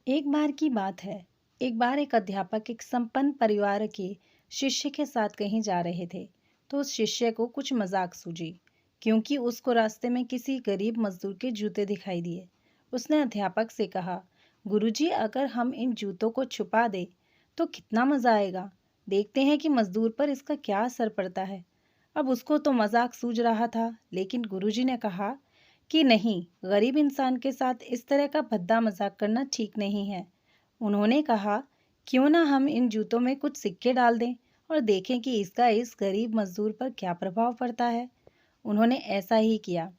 एक बार की बात है। एक बार एक अध्यापक एक संपन्न परिवार के शिष्य के साथ कहीं जा रहे थे। तो उस शिष्य को कुछ मजाक सूझी, क्योंकि उसको रास्ते में किसी गरीब मजदूर के जूते दिखाई दिए। उसने अध्यापक से कहा, गुरुजी, अगर हम इन जूतों को छुपा दे तो कितना मजा आएगा। देखते हैं कि मजदूर पर इसका क्या असर पड़ता है। अब उसको तो मजाक सूझ रहा था, लेकिन गुरुजी ने कहा कि नहीं, गरीब इंसान के साथ इस तरह का भद्दा मजाक करना ठीक नहीं है। उन्होंने कहा, क्यों ना हम इन जूतों में कुछ सिक्के डाल दें और देखें कि इसका इस गरीब मजदूर पर क्या प्रभाव पड़ता है। उन्होंने ऐसा ही किया।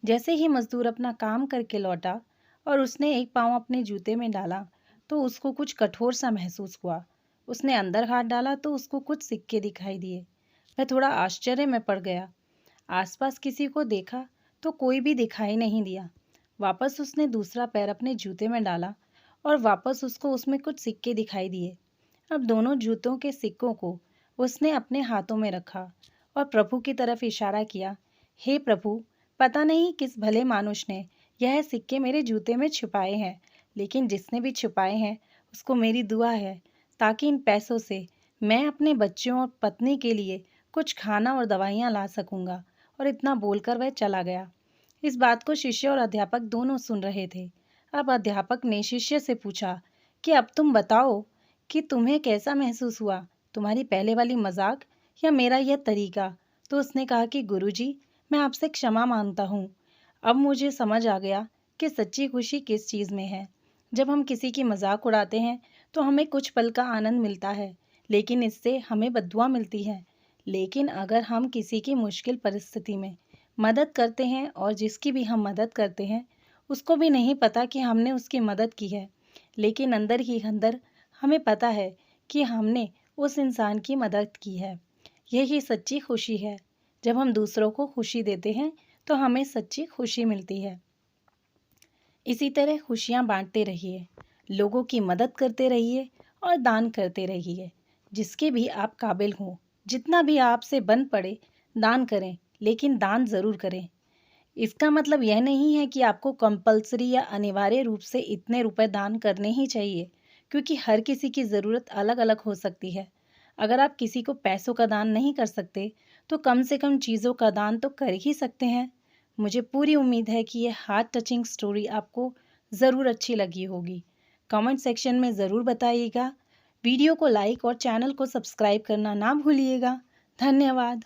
जैसे ही मजदूर अपना काम करके लौटा और उसने एक पाँव अपने जूते में डाला, तो उसको कुछ कठोर सा महसूस हुआ। उसने अंदर हाथ डाला तो उसको कुछ सिक्के दिखाई दिए। वह थोड़ा आश्चर्य में पड़ गया। आसपास किसी को देखा तो कोई भी दिखाई नहीं दिया। वापस उसने दूसरा पैर अपने जूते में डाला और वापस उसको उसमें कुछ सिक्के दिखाई दिए। अब दोनों जूतों के सिक्कों को उसने अपने हाथों में रखा और प्रभु की तरफ इशारा किया, हे प्रभु, पता नहीं किस भले मानुष ने यह सिक्के मेरे जूते में छुपाए हैं, लेकिन जिसने भी छुपाए हैं उसको मेरी दुआ है, ताकि इन पैसों से मैं अपने बच्चों और पत्नी के लिए कुछ खाना और दवाइयाँ ला सकूंगा। और इतना बोलकर वह चला गया। इस बात को शिष्य और अध्यापक दोनों सुन रहे थे। अब अध्यापक ने शिष्य से पूछा कि अब तुम बताओ कि तुम्हें कैसा महसूस हुआ, तुम्हारी पहले वाली मजाक या मेरा यह तरीका। तो उसने कहा कि गुरुजी, मैं आपसे क्षमा मांगता हूँ। अब मुझे समझ आ गया कि सच्ची खुशी किस चीज़ में है। जब हम किसी की मजाक उड़ाते हैं तो हमें कुछ पल का आनंद मिलता है, लेकिन इससे हमें बद्दुआ मिलती है। लेकिन अगर हम किसी की मुश्किल परिस्थिति में मदद करते हैं और जिसकी भी हम मदद करते हैं उसको भी नहीं पता कि हमने उसकी मदद की है, लेकिन अंदर ही अंदर हमें पता है कि हमने उस इंसान की मदद की है, यही सच्ची खुशी है। जब हम दूसरों को खुशी देते हैं तो हमें सच्ची खुशी मिलती है। इसी तरह खुशियाँ बांटते रहिए, लोगों की मदद करते रहिए और दान करते रहिए। जिसके भी आप काबिल हों, जितना भी आपसे बन पड़े, दान करें, लेकिन दान ज़रूर करें। इसका मतलब यह नहीं है कि आपको कंपल्सरी या अनिवार्य रूप से इतने रुपए दान करने ही चाहिए, क्योंकि हर किसी की ज़रूरत अलग-अलग हो सकती है। अगर आप किसी को पैसों का दान नहीं कर सकते, तो कम से कम चीज़ों का दान तो कर ही सकते हैं। मुझे पूरी उम्मीद है कि ये हार्ट टचिंग स्टोरी आपको ज़रूर अच्छी लगी होगी। कमेंट सेक्शन में ज़रूर बताइएगा। वीडियो को लाइक और चैनल को सब्सक्राइब करना ना भूलिएगा। धन्यवाद।